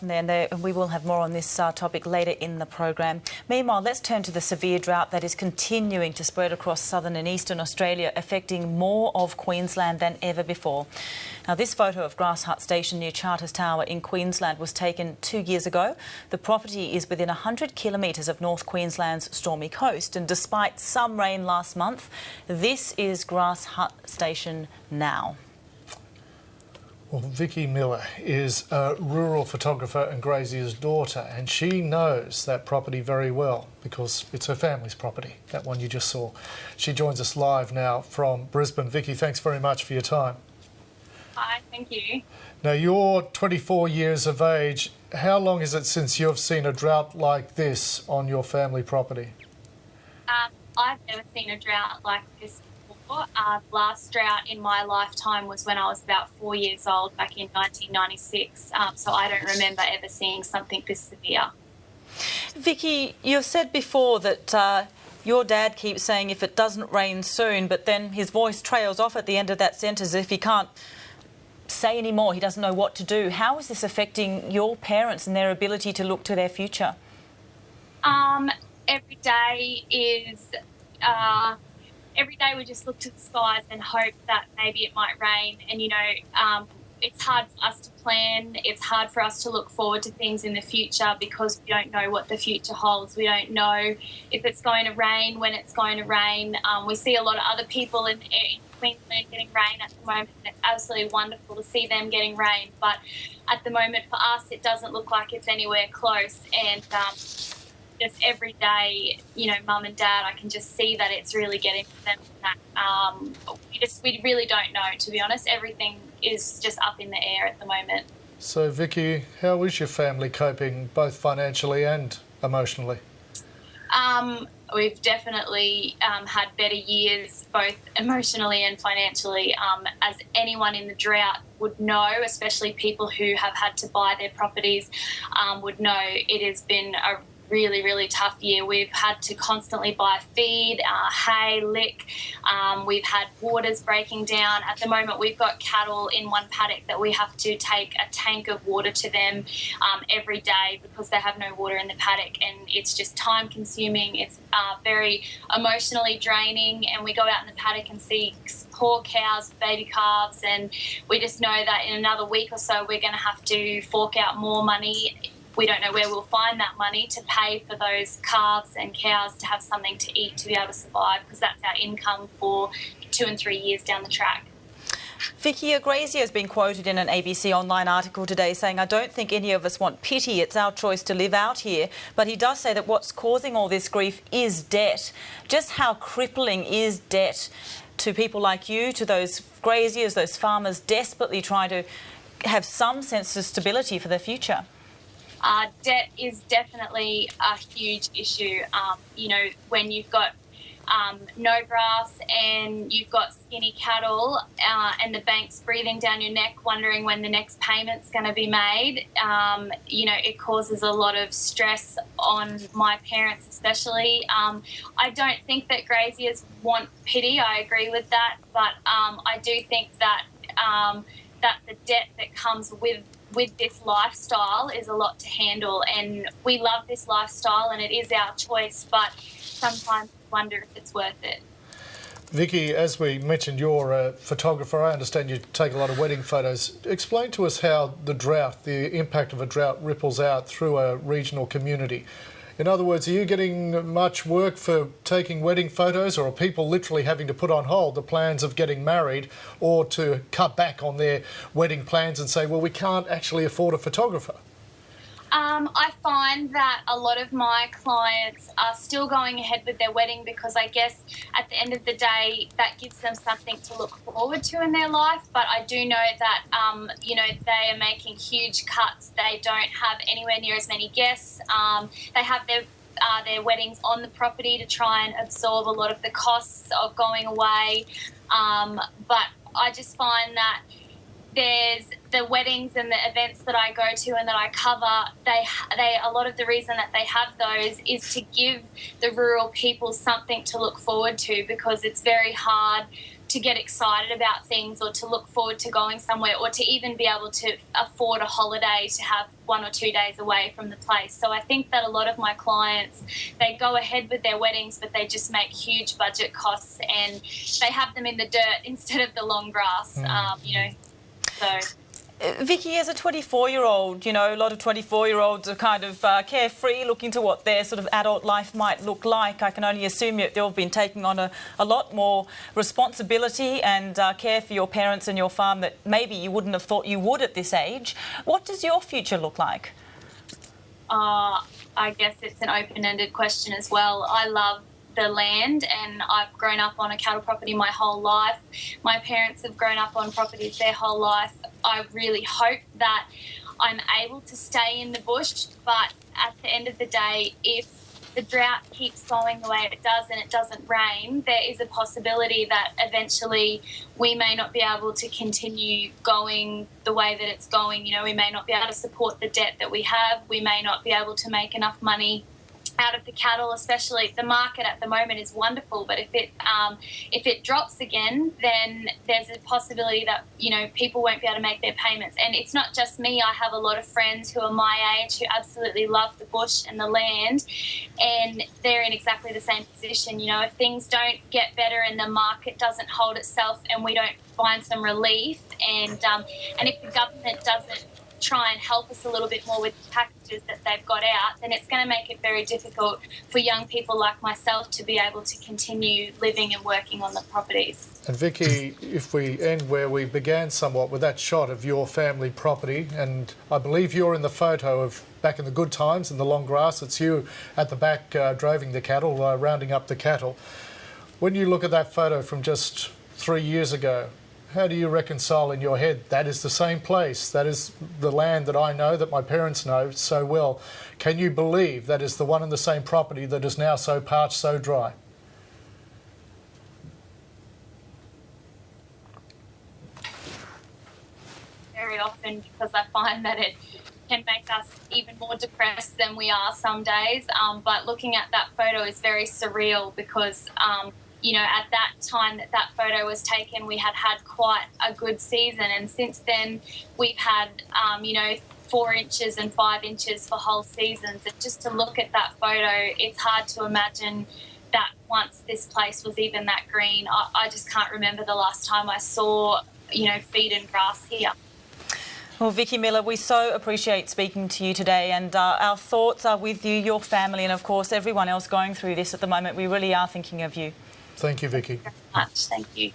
discussion there, and we will have more on this topic later in the program. Meanwhile, let's turn to the severe drought that is continuing to spread across southern and eastern Australia, affecting more of Queensland than ever before. Now, this photo of Grass Hut Station near Charters Tower in Queensland was taken 2 years ago. The property is within 100 kilometres of North Queensland's stormy coast, and despite some rain last month, this is Grass Hut Station now. Well, Vicki Miller is a rural photographer and Grazier's daughter, and she knows that property very well because it's her family's property, that one you just saw. She joins us live now from Brisbane. Vicki, thanks very much for your time. Hi, thank you. Now, you're 24 years of age. How long is it since you've seen a drought like this on your family property? I've never seen a drought like this before. The last drought in my lifetime was when I was about 4 years old back in 1996, so I don't remember ever seeing something this severe. Vicki, you've said before that your dad keeps saying if it doesn't rain soon, but then his voice trails off at the end of that sentence as if he can't say any more, he doesn't know what to do. How is this affecting your parents and their ability to look to their future? Every day we just look to the skies and hope that maybe it might rain. And, it's hard for us to plan. It's hard for us to look forward to things in the future because we don't know what the future holds. We don't know if it's going to rain, when it's going to rain. We see a lot of other people in Queensland getting rain at the moment, and it's absolutely wonderful to see them getting rain. But at the moment for us, it doesn't look like it's anywhere close. And just every day, Mum and Dad, I can just see that it's really getting to them. We really don't know, to be honest. Everything is just up in the air at the moment. So, Vicki, how is your family coping, both financially and emotionally? We've definitely had better years, both emotionally and financially. As anyone in the drought would know, especially people who have had to buy their properties would know, it has been a really, really tough year. We've had to constantly buy feed, hay, lick. We've had waters breaking down. At the moment, we've got cattle in one paddock that we have to take a tank of water to them every day because they have no water in the paddock, and it's just time consuming. It's very emotionally draining, and we go out in the paddock and see poor cows, baby calves, and we just know that in another week or so we're going to have to fork out more money. We don't know where we'll find that money to pay for those calves and cows to have something to eat to be able to survive, because that's our income for 2 and 3 years down the track. Vicki, a grazier has been quoted in an ABC Online article today saying, "I don't think any of us want pity. It's our choice to live out here." But he does say that what's causing all this grief is debt. Just how crippling is debt to people like you, to those graziers, those farmers desperately trying to have some sense of stability for their future? Debt is definitely a huge issue. When you've got no grass and you've got skinny cattle and the bank's breathing down your neck wondering when the next payment's going to be made, it causes a lot of stress on my parents especially. I don't think that graziers want pity. I agree with that. But I do think that that the debt that comes with this lifestyle is a lot to handle, and we love this lifestyle and it is our choice, but sometimes we wonder if it's worth it. Vicki, as we mentioned, you're a photographer. I understand you take a lot of wedding photos. Explain to us how the impact of a drought ripples out through a regional community. In other words, are you getting much work for taking wedding photos, or are people literally having to put on hold the plans of getting married or to cut back on their wedding plans and say, well, we can't actually afford a photographer? I find that a lot of my clients are still going ahead with their wedding because I guess at the end of the day that gives them something to look forward to in their life. But I do know that, they are making huge cuts. They don't have anywhere near as many guests. They have their weddings on the property to try and absorb a lot of the costs of going away. But I just find that there's the weddings and the events that I go to and that I cover, a lot of the reason that they have those is to give the rural people something to look forward to, because it's very hard to get excited about things or to look forward to going somewhere or to even be able to afford a holiday to have 1 or 2 days away from the place. So I think that a lot of my clients, they go ahead with their weddings, but they just make huge budget costs and they have them in the dirt instead of the long grass, so... Vicki, as a 24-year-old, a lot of 24-year-olds are kind of carefree, looking to what their sort of adult life might look like. I can only assume you've been taking on a lot more responsibility and care for your parents and your farm that maybe you wouldn't have thought you would at this age. What does your future look like? I guess it's an open-ended question as well. I love the land and I've grown up on a cattle property my whole life. My parents have grown up on properties their whole life. I really hope that I'm able to stay in the bush, but at the end of the day, if the drought keeps going the way it does and it doesn't rain, there is a possibility that eventually we may not be able to continue going the way that it's going. We may not be able to support the debt that we have. We may not be able to make enough money out of the cattle, especially the market at the moment is wonderful, but if it drops again, then there's a possibility that people won't be able to make their payments. And it's not just me. I have a lot of friends who are my age who absolutely love the bush and the land, and they're in exactly the same position. If things don't get better and the market doesn't hold itself and we don't find some relief, and if the government doesn't try and help us a little bit more with the packages that they've got out, then it's going to make it very difficult for young people like myself to be able to continue living and working on the properties. And Vicki, if we end where we began somewhat with that shot of your family property, and I believe you're in the photo of back in the good times in the long grass, it's you at the back driving the cattle, rounding up the cattle. When you look at that photo from just 3 years ago, how do you reconcile in your head that is the same place, that is the land that I know, that my parents know so well? Can you believe that is the one and the same property that is now so parched, so dry? Very often, because I find that it can make us even more depressed than we are some days. But looking at that photo is very surreal because at that time that photo was taken, we had quite a good season. And since then, we've had, 4 inches and 5 inches for whole seasons. And just to look at that photo, it's hard to imagine that once this place was even that green. I just can't remember the last time I saw, feed and grass here. Well, Vicki Miller, we so appreciate speaking to you today, and our thoughts are with you, your family, and of course everyone else going through this at the moment. We really are thinking of you. Thank you, Vicki. Thank you very much. Thank you.